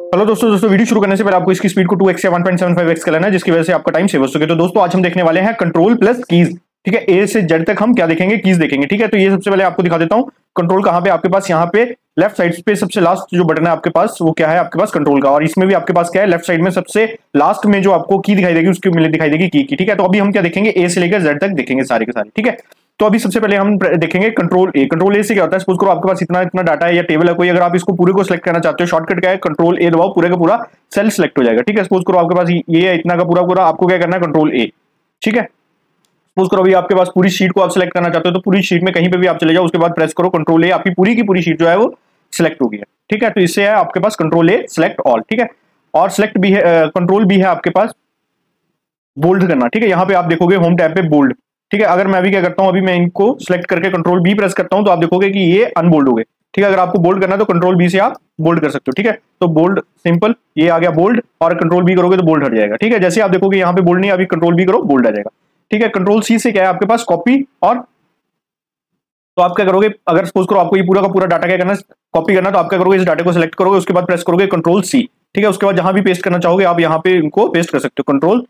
Hello दोस्तों video शुरू करने से पहले आपको इसकी स्पीड को 2x या 1.75x कर लेना है, जिसकी वजह से आपका टाइम सेव हो सके। तो दोस्तों आज हम देखने वाले हैं कंट्रोल प्लस कीज। ठीक है, ए से जेड तक हम क्या देखेंगे, कीज देखेंगे। ठीक है, तो ये सबसे पहले आपको दिखा देता हूं कंट्रोल कहां पे आपके पास, यहाँ पे लेफ्ट साइड पे सबसे लास्ट जो बटन है आपके पास वो क्या है आपके पास, कंट्रोल का। और इसमें भी आपके पास क्या है, लेफ्ट साइड में सबसे लास्ट में जो आपको की दिखाई देगी उसकी मिले दिखाई देगी की। ठीक है, तो अभी हम क्या देखेंगे, ए से लेकर जेड तक देखेंगे सारे के सारे। ठीक है, तो अभी सबसे पहले हम देखेंगे कंट्रोल ए। कंट्रोल ए से क्या होता है, सपोज करो आपके पास इतना इतना डाटा है या टेबल है कोई, अगर आप इसको पूरे को सिलेक्ट करना चाहते हो, शॉर्टकट क्या है, कंट्रोल ए दबाओ, पूरे का पूरा सेल सिलेक्ट हो जाएगा। ठीक है, सपोज करो आपके पास ये है इतना का पूरा पूरा, आपको क्या करना है, कंट्रोल ए। ठीक है, सपोज करो अभी आपके पास पूरी शीट को आप सिलेक्ट करना चाहते हो, तो पूरी शीट में कहीं पे भी आप चले जाओ, उसके बाद प्रेस करो कंट्रोल ए, आपकी पूरी की पूरी शीट जो है वो सिलेक्ट होगी। ठीक है, तो इससे है आपके पास कंट्रोल ए सिलेक्ट ऑल। ठीक है, और सिलेक्ट भी है, कंट्रोल भी है आपके पास बोल्ड करना। ठीक है, यहाँ पे आप देखोगे होम टैब पे बोल्ड। ठीक है, अगर मैं अभी क्या करता हूँ, अभी मैं इनको सिलेक्ट करके कंट्रोल बी प्रेस करता हूँ तो आप देखोगे कि ये अनबोल्ड हो गए। ठीक है, अगर आपको बोल्ड करना है तो कंट्रोल बी से आप बोल्ड कर सकते हो। ठीक है, तो बोल्ड सिंपल ये आ गया बोल्ड, और कंट्रोल बी करोगे तो बोल्ड हट जाएगा। ठीक है, जैसे आप देखोगे यहाँ पे बोल्ड नहीं, अभी कंट्रोल बी करो बोल्ड आ जाएगा। ठीक है, कंट्रोल सी से क्या है आपके पास, कॉपी। और तो आप क्या करोगे, अगर सपोज करो आपको ये पूरा का पूरा डाटा क्या करना है, कॉपी करना, तो आप क्या करोगे, इस डाटा को सिलेक्ट करोगे, उसके बाद प्रेस करोगे कंट्रोल सी। ठीक है, उसके बाद जहां भी पेस्ट करना चाहोगे आप यहाँ पे इनको पेस्ट कर सकते हो, कंट्रोल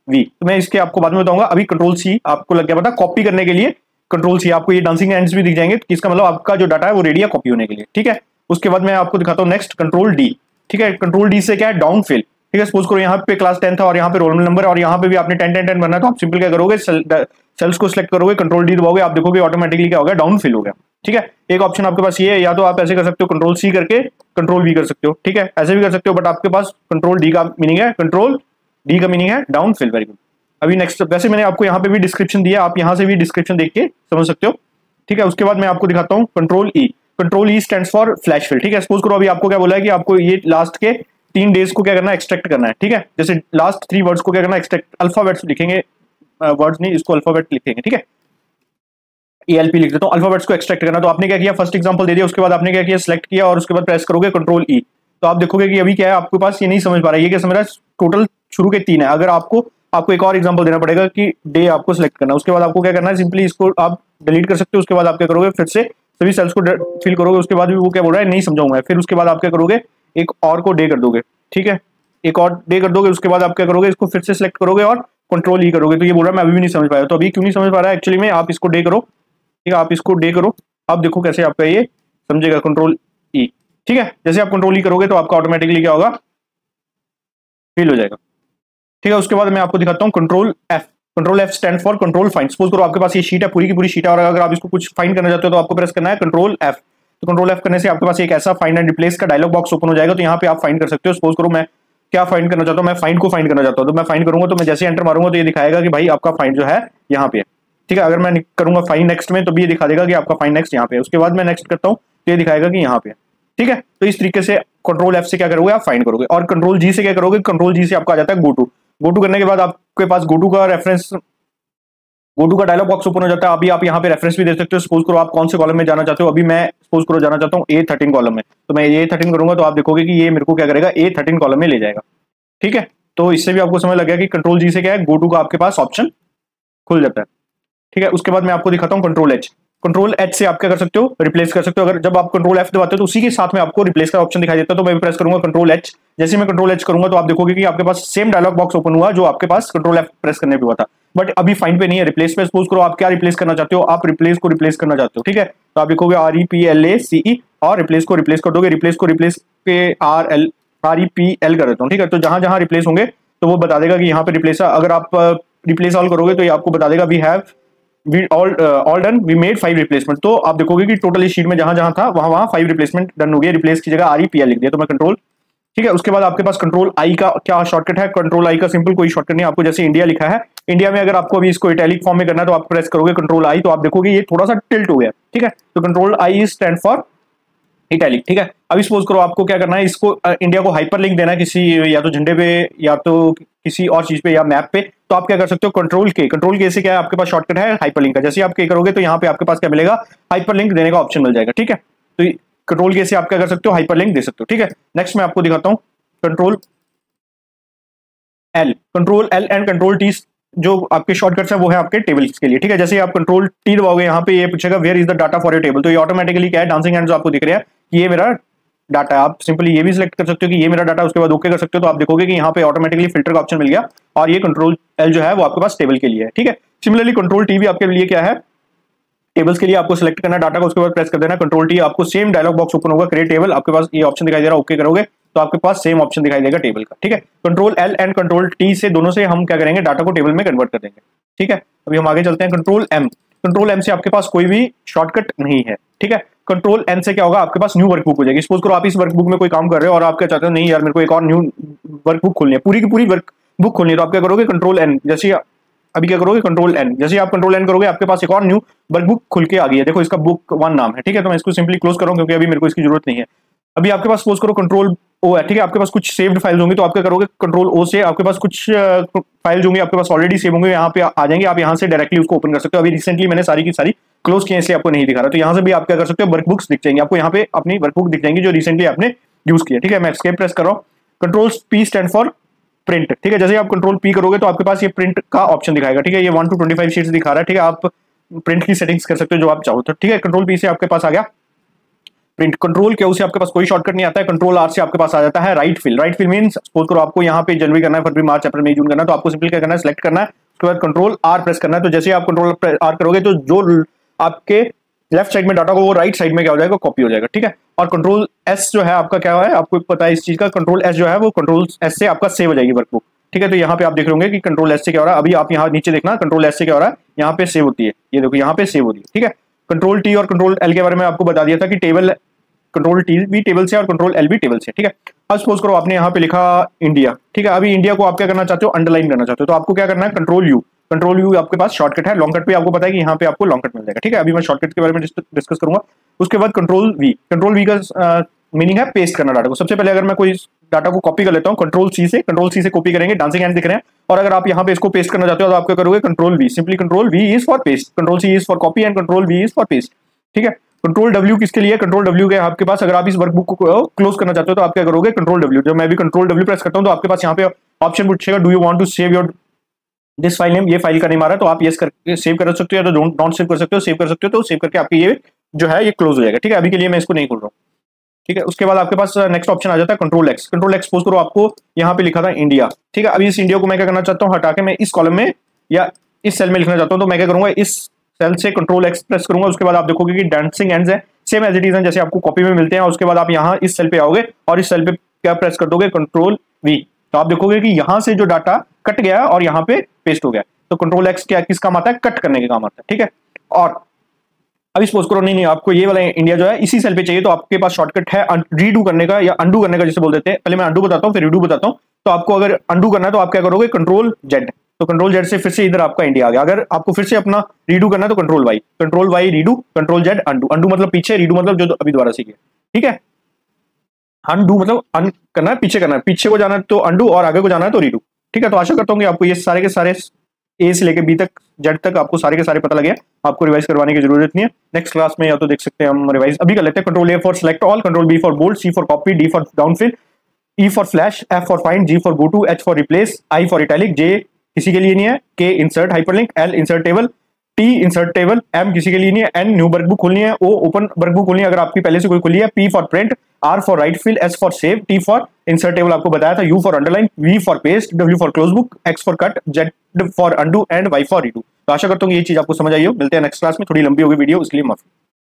वी। तो मैं इसके आपको बाद में बताऊंगा, अभी कंट्रोल सी आपको लग गया पता, कॉपी करने के लिए कंट्रोल सी। आपको ये डांसिंग एंड्स भी दिख जाएंगे, तो इसका मतलब आपका जो डाटा है वो रेडी है कॉपी होने के लिए। ठीक है, उसके बाद मैं आपको दिखाता हूँ नेक्स्ट कंट्रोल डी। ठीक है, कंट्रोल डी से क्या है, डाउन फिल। ठीक है, सपोज करो यहाँ पे क्लास 10 था और यहाँ पे रोल नंबर और यहाँ पे भी आपने 10 10 10 बनना है, तो आप सिंपल क्या करोगे, सेल्स को सिलेक्ट करोगे, कंट्रोल डी दबाओगे, आप देखोगे ऑटोमेटिकली क्या हो गया, डाउन फिल हो गया। ठीक है, एक ऑप्शन आपके पास ये है, या तो आप ऐसे कर सकते हो कंट्रोल सी करके कंट्रोल वी कर सकते हो। ठीक है, ऐसे भी कर सकते हो, बट आपके पास कंट्रोल डी का मीनिंग है, कंट्रोल डी का मीनिंग है डाउन फिल। Very good. अभी नेक्स्ट, वैसे मैंने आपको यहाँ पे भी डिस्क्रिप्शन दिया, आप यहाँ से भी डिस्क्रिप्शन देख के समझ सकते हो। ठीक है, उसके बाद मैं आपको दिखाता हूँ control E. Control E stands for flash fill. ठीक है, सपोज करो अभी आपको क्या बोला है कि आपको ये लास्ट के 3 डेज को क्या करना है, एक्सट्रैक्ट करना है। ठीक है, जैसे लास्ट 3 वर्ड्स को क्या करना है, एक्सट्रैक्ट, अल्फाबेट्स लिखेंगे, वर्ड्स नहीं, इसको अल्फाबेट लिखेंगे। ठीक है, ELP लिख देता हूँ, अल्फाबेट्स को एक्सट्रैक्ट करना। तो आपने क्या किया, फर्स्ट एग्जांपल दे दिया, उसके बाद आपने क्या किया, सिलेक्ट किया और उसके बाद प्रेस करोगे कंट्रोल ई। तो आप देखोगे कि अभी क्या है आपके पास, ये नहीं समझ पा रहा है, ये क्या समझ रहा है, टोटल शुरू के 3 है। अगर आपको एक और एग्जांपल देना पड़ेगा कि डे आपको सिलेक्ट करना है, उसके बाद आपको क्या करना है, सिंपली इसको आप डिलीट कर सकते हो। उसके बाद आप क्या करोगे, फिर से सभी सेल्स को फिल करोगे, उसके बाद भी वो क्या बोल रहा है नहीं समझाऊंगा, फिर उसके बाद आप क्या करोगे, एक और को डे कर दोगे। ठीक है, एक और डे कर दोगे, उसके बाद आप क्या करोगे, इसको फिर से सिलेक्ट करोगे और कंट्रोल ई करोगे। तो ये बोल रहा है मैं अभी भी नहीं समझ पाया, तो अभी क्यों नहीं समझ पा रहा है, एक्चुअली में आप इसको डे करो। ठीक है, आप इसको डे करो, आप देखो कैसे आपका ये समझेगा, कंट्रोल ई। ठीक है, जैसे आप कंट्रोल ई करोगे तो आपका ऑटोमेटिकली क्या होगा, फिल हो जाएगा। ठीक है, उसके बाद मैं आपको दिखाता हूँ control F. Control F stand for control find. Suppose करो आपके पास ये शीट है, पूरी की पूरी शीट है, और अगर आप इसको कुछ फाइंड करना चाहते हो तो आपको प्रेस करना है कंट्रोल एफ। तो कंट्रोल एफ करने से आपके पास एक ऐसा फाइंड एंड रिप्लेस का डायलॉग बॉक्स ओपन हो जाएगा। तो यहाँ पे आप फाइंड कर सकते हो। सपोज करो मैं क्या फाइंड करना चाहता हूँ, मैं फाइंड को फाइंड करना चाहता हूँ, तो मैं फाइंड करूंगा, तो मैं जैसे एंटर मारूंगा तो ये दिखाएगा कि भाई आपका फाइंड जो है यहाँ पे है। ठीक है, अगर मैं करूंगा फाइंड नेक्स्ट में तो भी ये दिखा देगा कि आपका फाइंड नेक्स्ट यहाँ पे है। उसके बाद मैं नेक्स्ट करता हूँ तो ये दिखाएगा कि यहाँ पे है। ठीक है, तो इस तरीके से कंट्रोल एफ से क्या करोगे, आप फाइंड करोगे। और कंट्रोल जी से क्या करोगे, कंट्रोल जी से आपका आ जाता है गो टू। गो टू करने के बाद आपके पास गो टू का रेफरेंस, गो टू का डायलॉग बॉक्स ओपन हो जाता है। अभी आप यहाँ पे रेफरेंस भी दे सकते हो। सपोज करो आप कौन से कॉलम में जाना चाहते हो, अभी मैं सपोज करो जाना चाहता हूँ A13 कॉलम में, तो मैं A13 करूंगा तो आप देखोगे कि ये मेरे को क्या करेगा, A13 कॉलम में ले जाएगा। ठीक है, तो इससे भी आपको समझ लग गया कि कंट्रोल जी से क्या है, गो टू का आपके पास ऑप्शन खुल जाता है। ठीक है, उसके बाद मैं आपको दिखाता हूँ कंट्रोल एच। कंट्रोल एच से आप क्या कर सकते हो, रिप्लेस कर सकते हो। अगर जब आप कंट्रोल एफ दबाते हो तो उसी के साथ में आपको रिप्लेस का ऑप्शन दिखाई देता है। तो मैं प्रेस करूंगा कंट्रोल एच। जैसे मैं कंट्रोल एच करूंगा तो आप देखोगे कि आपके पास सेम डायलॉग बॉक्स ओपन हुआ जो आपके पास कंट्रोल एफ प्रेस करने पे हुआ था, बट अभी फाइंड पे नहीं है, रिप्लेस पे। सपोज करो आप क्या रिप्लेस करना चाहते हो, आप रिप्लेस को रिप्लेस करना चाहते हो। ठीक है, तो आप लिखोगे REPLACE और रिप्लेस को रिप्लेस कर दोगे। रिप्लेस को रिप्लेस पे REPL कर देता हूँ। ठीक है, तो जहां जहां रिप्लेस होंगे तो वो बता देगा कि यहाँ पे रिप्लेस। अगर आप रिप्लेस ऑल करोगे तो ये आपको बता देगा we have all done, we made 5 replacement. तो आप देखोगे कि टोटल इस शीट में जहां जहां था वहां 5 रिप्लेसमेंट डन हो गया। रिप्लेस की जगह REPL लिख दिया, तो मैं कंट्रोल। ठीक है, उसके बाद आपके पास कंट्रोल आई का क्या शॉर्टकट है, कंट्रोल आई का सिंपल कोई शॉर्टकट नहीं, आपको जैसे इंडिया लिखा है, इंडिया में अगर आपको अभी इसको इटैलिक फॉर्म में करना है तो आप प्रेस करोगे कंट्रोल आई, तो आप देखोगे ये थोड़ा सा टिल्ट हो गया। ठीक है, तो control I stand for italic. ठीक है, अभी सपोज करो आपको क्या करना है, इसको इंडिया को हाइपर लिंक देना है किसी, या तो झंडे पे या तो किसी और चीज पे या मैप पे, तो आप क्या कर सकते हो, कंट्रोल के से क्या है आपके पास शॉर्टकट है हाइपर लिंक का। जैसे आप के करोगे तो यहाँ पे आपके पास क्या मिलेगा, हाइपर लिंक देने का ऑप्शन मिल जाएगा। ठीक है, तो कंट्रोल के से आप क्या कर सकते हो, हाइपर लिंक दे सकते हो। ठीक है, नेक्स्ट मैं आपको दिखाता हूँ control L and control T जो आपके शॉर्टकट्स है वो है आपके टेबल्स के लिए। ठीक है, जैसे आप कंट्रोल टी दबाओगे यहाँ पे ये पूछेगा where is the data for your table, तो ये ऑटोमेटिकली क्या है, डांसिंग हैंड्स आपको दिख रहा है कि ये मेरा डाटा है। आप सिंपली ये भी सिलेक्ट कर सकते हो कि ये मेरा डाटा, उसके बाद ओके कर सकते हो। तो आप देखोगे कि यहाँ पे ऑटोमेटिकली फिल्टर का ऑप्शन मिल गया और ये कंट्रोल एल जो है वो आपके पास टेबल के लिए है, ठीक है। सिमिलरली कंट्रोल टी भी आपके लिए क्या है, टेबल्स के लिए आपको सिलेक्ट करना डाटा को, उसके बाद प्रेस कर देना कंट्रोल टी, आपको सेम डायलॉग बॉक्स ओपन होगा, क्रिएट टेबल, आपके पास ये ऑप्शन दिखाई दे रहा है, ओके करोगे तो आपके पास सेम ऑप्शन दिखाई देगा टेबल का, ठीक है। Control L and control T से दोनों से हम क्या करेंगे, डाटा को टेबल में कन्वर्ट कर देंगे, ठीक है। अभी हम आगे चलते हैं। कंट्रोल एम, कंट्रोल एम से आपके पास कोई भी शॉर्टकट नहीं है, ठीक है। कंट्रोल एन से क्या होगा, आपके पास न्यू वर्कबुक हो जाएगी। सपोज करो आप इस वर्कबुक में कोई काम कर रहे हो और आप क्या चाहते हो, नहीं यार मेरे को एक और न्यू वर्कबुक खोलनी है, पूरी की पूरी वर्कबुक खोलनी है, तो आप क्या करोगे, कंट्रोल एन, जैसे अभी क्या करोगे कंट्रोल एन, जैसे आप कंट्रोल एन करोगे आपके पास एक और न्यू वर्कबुक खुल के आ गई है। देखो इसका बुक 1 नाम है, ठीक है। तो मैं इसको सिंपली क्लोज करूँ क्योंकि अभी मेरे को इसकी जरूरत नहीं है। अभी आपके पास सपोज करो कंट्रोल ओ है, ठीक है। आपके पास कुछ सेव्ड फाइल्स होंगी तो आप क्या करोगे, कंट्रोल ओ से आपके पास कुछ फाइल्स होंगी आपके पास ऑलरेडी सेव होंगे, यहाँ पे आ जाएंगे, आप यहाँ से डायरेक्टली उसको ओपन कर सकते हो। अभी रिसेंटली मैंने सारी की सारी क्लोज की है इसलिए आपको नहीं दिखा रहा, तो यहाँ से भी आप क्या कर सकते हो, वर्कबुक्स दिख जाएंगे आपको, यहाँ पे अपनी वर्कबुक दिख जाएंगी जो रिसेंटली आपने यूज किया, ठीक है। मैं एस्केप प्रेस कर रहा हूँ। Control P stand for print, ठीक है। जैसे आप कंट्रोल पी करोगे तो आपके पास ये प्रिंट का ऑप्शन दिखाएगा, ठीक है। ये 1 to 25 शीट्स दिखा रहा है, ठीक है। आप प्रिंट की सेटिंग्स कर सकते हो जो आप चाहो तो, ठीक है। कंट्रोल पी से आपके पास आ गया प्रिंट। कंट्रोल क्यू से आपके पास कोई शॉर्टकट नहीं आता है। कंट्रोल आर से आपके पास आ जाता है right fill. Right fill means suppose करो आपको यहाँ पे जनवरी करना है, फरवरी, मार्च, अप्रैल, मई, जून करना है, तो आपको सिंपली क्या करना है, सिलेक्ट करना है, उसके बाद कंट्रोल आर प्रेस करना है। तो जैसे आप कंट्रोल आर करोगे तो जो आपके लेफ्ट साइड में डाटा को वो राइट साइड में क्या हो जाएगा, कॉपी हो जाएगा, ठीक है। और कंट्रोल एस जो है आपका क्या है, आपको पता है इस चीज का, कंट्रोल एस जो है वो कंट्रोल एस से आपका सेव हो जाएगी वर्कबुक, ठीक है। तो यहाँ पे आप देख रहे होंगे कि कंट्रोल एस से क्या हो रहा है, अभी आप यहाँ नीचे देखना कंट्रोल एस से क्या हो रहा है, यहाँ पे सेव होती है, ये देखो यहाँ पे सेव होती है, ठीक है। कंट्रोल टी और कंट्रोल एल के बारे में आपको बता दिया था कि टेबल, कंट्रोल टी भी टेबल से और कंट्रोल एल भी टेबल से, ठीक है। अब सपोज करो आपने यहाँ पे लिखा इंडिया, ठीक है। अभी इंडिया को आप क्या करना चाहते हो, अंडरलाइन करना चाहते हो, तो आपको क्या करना है, कंट्रोल यू। कंट्रोल यू आपके पास शॉर्टकट है, लॉन्ग कट पे आपको पता है कि यहाँ पे आपको लॉन्ग कट मिल जाएगा, ठीक है। अभी मैं शॉर्टकट के बारे में डिस्कस करूंगा। उसके बाद कंट्रोल वी, कंट्रोल वी का मीनिंग है पेस्ट करना डाटा को। सबसे पहले अगर मैं कोई डाटा को कॉपी कर लेता हूँ कंट्रोल सी से कॉपी करेंगे, डांसिंग हैंड दिख रहे हैं। और अगर आप यहाँ पे इसको पेस्ट करना चाहते हो तो आप क्या करोगे, control V, simply control V is for paste, control C is for copy and control V is for paste, ठीक है। कंट्रोल डब्ल्यू किसके लिए, कंट्रोल डब्ल्यू के आपके पास अगर आप इस वर्कबुक को क्लोज करना चाहते हो तो आप क्या करोगे, कंट्रोल डब्ल्यू। जब मैं भी कंट्रोल डब्ल्यू प्रेस करता हूँ तो आपके पास यहाँ पे ऑप्शन पूछेगा, do you want to save your this file name, ये फाइल का नेम आ रहा है तो आप यस करके सेव कर सकते हो या तो डोंट सेव कर सकते हो। सेव कर सकते हो तो सेव करके आपकी ये जो है ये क्लोज हो जाएगा, ठीक है। अभी के लिए मैं इसको नहीं खोल रहा हूँ, ठीक है। उसके बाद आपके पास नेक्स्ट ऑप्शन आ जाता है control x. Control x suppose करो आपको यहाँ पे लिखा था इंडिया, ठीक है। अभी इस इंडिया को मैं क्या करना चाहता हूँ, हटा के मैं इस कॉलम में या इस सेल में लिखना चाहता हूँ, तो मैं क्या करूंगा, इस सेल से कंट्रोल एक्स प्रेस करूंगा। उसके बाद आप देखोगे कि डांसिंग एंड्स है सेम एज इट इज जैसे आपको कॉपी में मिलते हैं। उसके बाद आप यहाँ इस सेल पे आओगे और इस सेल पे क्या प्रेस कर दोगे, कंट्रोल वी, तो आप देखोगे कि यहाँ से जो डाटा कट गया और यहाँ पे पेस्ट हो गया। तो कंट्रोल एक्स क्या किस काम आता है, कट करने के काम आता है, ठीक है। और अभी सपोज करो नहीं आपको ये वाला इंडिया जो है इसी सेल पे चाहिए, तो आपके पास शॉर्टकट है रीडू करने का या अंडू करने का जिसे बोल देते हैं। पहले मैं अंडू बताता हूँ फिर रीडू बताता हूँ। तो आपको अगर अंडू करना है तो आप क्या करोगे, कंट्रोल जेड, तो कंट्रोल जेड से फिर से इधर आपका इंडिया आ गया। अगर आपको फिर से अपना रीडू करना है तो control Y redo, control Z undo. Undo मतलब पीछे, रीडू मतलब जो अभी दोबारा सीखे, ठीक है। अंडू मतलब अन करना है, पीछे करना है, पीछे को जाना है तो अंडू और आगे को जाना है तो रीडू, ठीक है। तो आशा करता हूँ कि आपको ये सारे के सारे ए से लेके बी तक जेड तक आपको सारे के सारे पता लगे, आपको रिवाइज करवाने की जरूरत नहीं है। नेक्स्ट क्लास में या तो देख सकते हैं हम रिवाइज अभी कर लेते हैं। Control A for select all, control B for bold, C for copy, D for down fill, E for flash, F for find, G for go to, H for replace, I for italic, J किसी के लिए नहीं है, K insert hyperlink, L insert table, T insert table, M किसी के लिए नहीं है, एन न्यू वर्कबुक खोलनी है, ओ ओपन वर्कबुक खोलनी है अगर आपकी पहले से कोई खुली है, P for print, R for right fill, S for save, T for insert table आपको बताया था, U for underline, V for paste, W for close book, X for cut, Z for undo and Y for redo. तो आशा करता हूँ ये चीज आपको समझ आई हो। मिलते हैं नेक्स्ट क्लास में, थोड़ी लंबी होगी वीडियो इसलिए माफी।